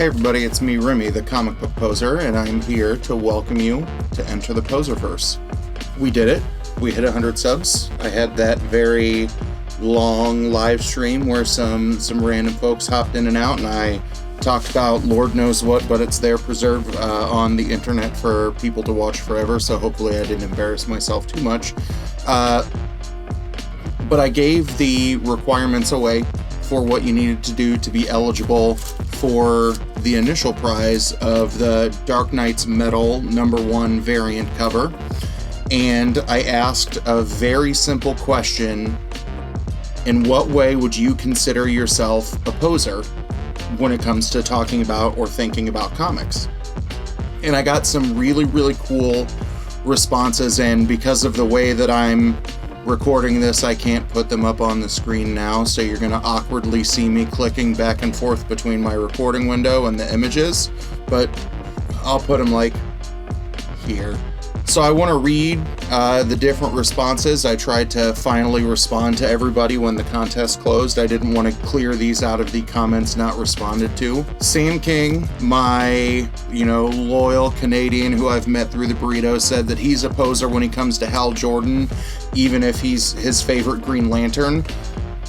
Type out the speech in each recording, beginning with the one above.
Hey everybody, it's me, Remy, the comic book poser, and I'm here to welcome you to enter the Poserverse. We did it. We hit 100 subs. I had that very long live stream where some random folks hopped in and out, and I talked about Lord knows what, but it's there preserved on the internet for people to watch forever, so hopefully I didn't embarrass myself too much. But I gave the requirements away for what you needed to do to be eligible for the initial prize of the Dark Knight's Metal #1 variant cover. And I asked a very simple question: in what way would you consider yourself a poser when it comes to talking about or thinking about comics? And I got some really, really cool responses, and because of the way that I'm recording this, I can't put them up on the screen now, so you're going to awkwardly see me clicking back and forth between my recording window and the images, but I'll put them like here. So I want to read the different responses. I tried to finally respond to everybody when the contest closed. I didn't want to clear these out of the comments not responded to. Sam King, my, loyal Canadian who I've met through the burrito, said that he's a poser when he comes to Hal Jordan, even if he's his favorite Green Lantern.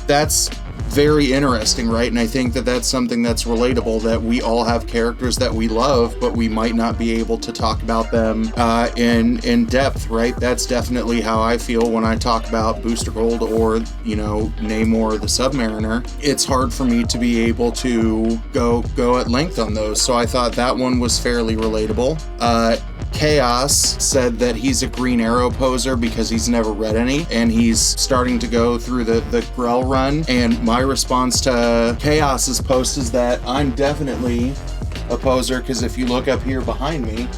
That's very interesting, right? And I think that that's something that's relatable, that we all have characters that we love, but we might not be able to talk about them in depth, right? That's definitely how I feel when I talk about Booster Gold or, Namor the Submariner. It's hard for me to be able to go at length on those, so I thought that one was fairly relatable. Chaos said that he's a Green Arrow poser because he's never read any, and he's starting to go through the Grell run. And my response to Chaos's post is that I'm definitely a poser, because if you look up here behind me,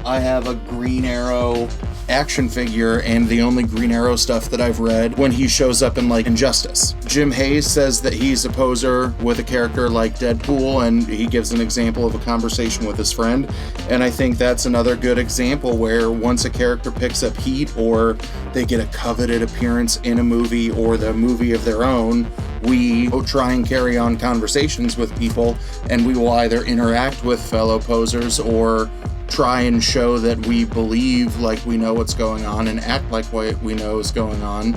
I have a Green Arrow action figure, and the only Green Arrow stuff that I've read when he shows up in Injustice. Jim Hayes says that he's a poser with a character like Deadpool, and he gives an example of a conversation with his friend, and I think that's another good example where once a character picks up heat or they get a coveted appearance in a movie or the movie of their own, we try and carry on conversations with people, and we will either interact with fellow posers or try and show that we believe like we know what's going on and act like what we know is going on.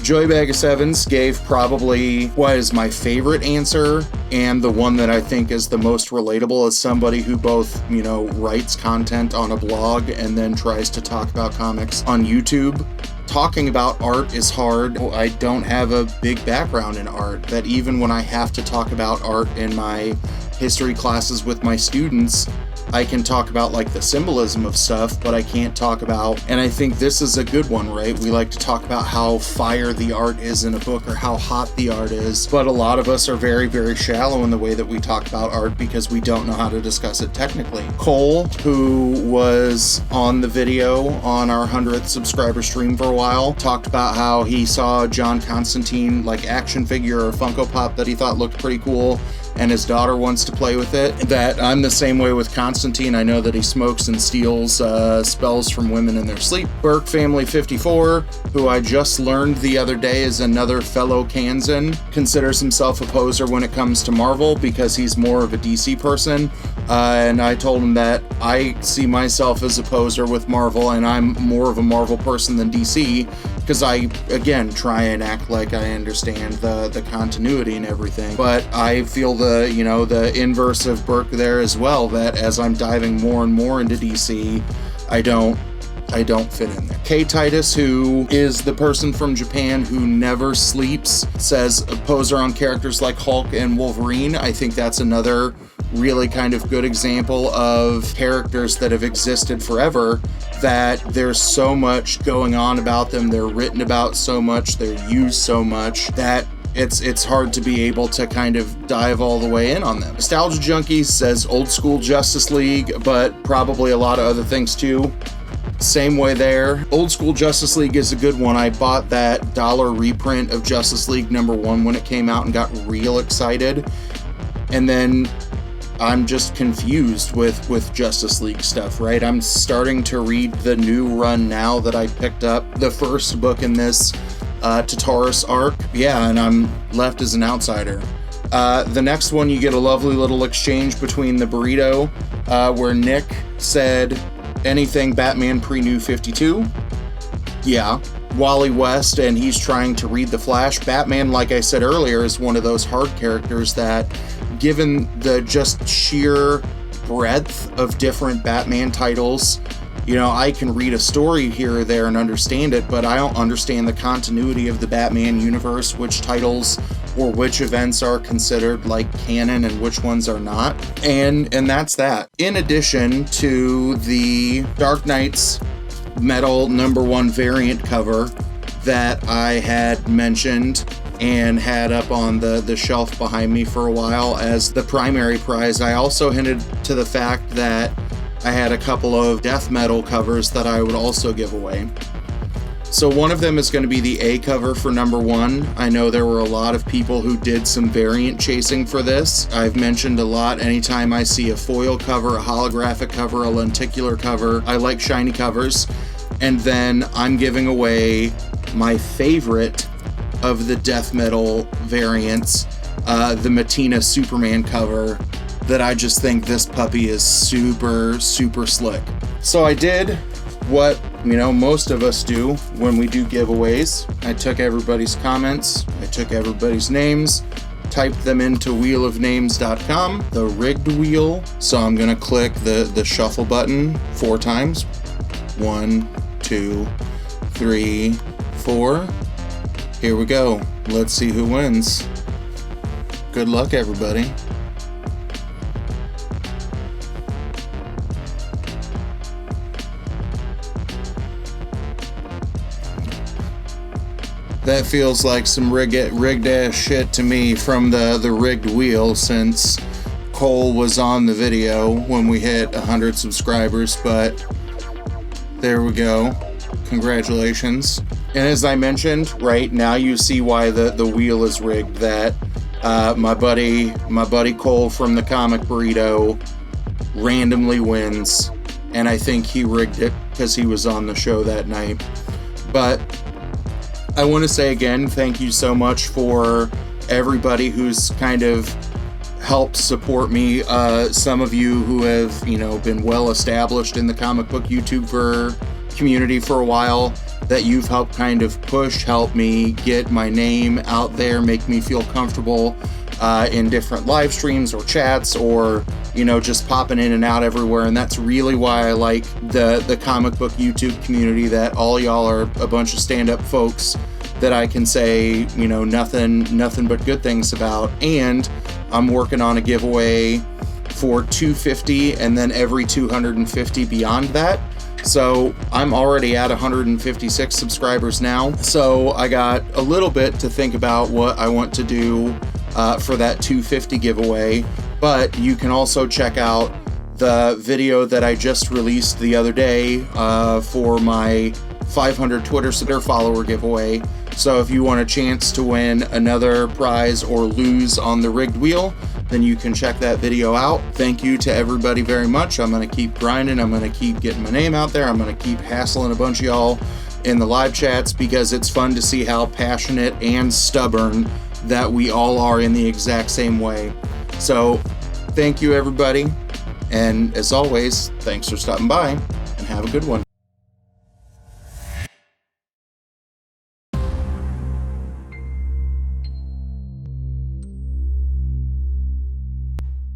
Joey Bag of Sevens gave probably what is my favorite answer, and the one that I think is the most relatable, as somebody who both, writes content on a blog and then tries to talk about comics on YouTube. Talking about art is hard. I don't have a big background in art, that even when I have to talk about art in my history classes with my students, I can talk about the symbolism of stuff, but I can't talk about, and I think this is a good one, right? We like to talk about how fire the art is in a book or how hot the art is, but a lot of us are very, very shallow in the way that we talk about art because we don't know how to discuss it technically. Cole, who was on the video on our 100th subscriber stream for a while, talked about how he saw John Constantine action figure or Funko Pop that he thought looked pretty cool, and his daughter wants to play with it. That I'm the same way with Constantine. I know that he smokes and steals spells from women in their sleep. Burke Family 54, who I just learned the other day is another fellow Kansan, considers himself a poser when it comes to Marvel because he's more of a DC person. And I told him that I see myself as a poser with Marvel, and I'm more of a Marvel person than DC, because I, again, try and act like I understand the continuity and everything. But I feel the inverse of Burke there as well, that as I'm diving more and more into DC, I don't fit in there. K. Titus, who is the person from Japan who never sleeps, says a poser on characters like Hulk and Wolverine. I think that's another really kind of good example of characters that have existed forever, that there's so much going on about them, they're written about so much, they're used so much, that it's hard to be able to kind of dive all the way in on them. Nostalgia Junkies says old school Justice League, but probably a lot of other things too. Same way there. Old school Justice League is a good one. I bought that $1 reprint of Justice League #1 when it came out and got real excited. And then I'm just confused with Justice League stuff, right? I'm starting to read the new run now that I picked up the first book in this Tartarus arc. Yeah, and I'm left as an outsider. The next one, you get a lovely little exchange between the burrito, where Nick said, anything Batman pre-New 52? Yeah. Wally West, and he's trying to read the Flash. Batman, like I said earlier, is one of those hard characters that, given the just sheer breadth of different Batman titles, you know, I can read a story here or there and understand it, but I don't understand the continuity of the Batman universe, which titles or which events are considered like canon and which ones are not. And that's that. In addition to the Dark Knight's Metal #1 variant cover that I had mentioned and had up on the shelf behind me for a while as the primary prize, I also hinted to the fact that I had a couple of death metal covers that I would also give away. So one of them is going to be the A cover for #1. I know there were a lot of people who did some variant chasing for this. I've mentioned a lot, anytime I see a foil cover, a holographic cover, a lenticular cover, I like shiny covers. And then I'm giving away my favorite of the death metal variants, the Matina Superman cover, that I just think this puppy is super, super slick. So I did what, you know, most of us do when we do giveaways. I took everybody's comments, I took everybody's names, typed them into wheelofnames.com, the rigged wheel. So I'm gonna click the shuffle button 4 times. 1, 2, 3, 4. Here we go. Let's see who wins. Good luck, everybody. That feels like some rigged ass shit to me from the rigged wheel, since Cole was on the video when we hit 100 subscribers, but there we go. Congratulations. And as I mentioned, right now you see why the wheel is rigged. That my buddy Cole from the Comic Burrito randomly wins, and I think he rigged it because he was on the show that night. But I want to say again, thank you so much for everybody who's kind of helped support me. Some of you who have, you know, been well established in the comic book YouTube community for a while, that you've helped kind of push, help me get my name out there, make me feel comfortable in different live streams or chats, or, you know, just popping in and out everywhere. And that's really why I like the comic book YouTube community, that all y'all are a bunch of stand-up folks that I can say, you know, nothing but good things about. And I'm working on a giveaway for 250 and then every 250 beyond that. So I'm already at 156 subscribers now. So I got a little bit to think about what I want to do for that 250 giveaway. But you can also check out the video that I just released the other day for my 500 Twitter follower giveaway. So if you want a chance to win another prize or lose on the rigged wheel, then you can check that video out. Thank you to everybody very much. I'm going to keep grinding. I'm going to keep getting my name out there. I'm going to keep hassling a bunch of y'all in the live chats, because it's fun to see how passionate and stubborn that we all are in the exact same way. So thank you, everybody. And as always, thanks for stopping by, and have a good one.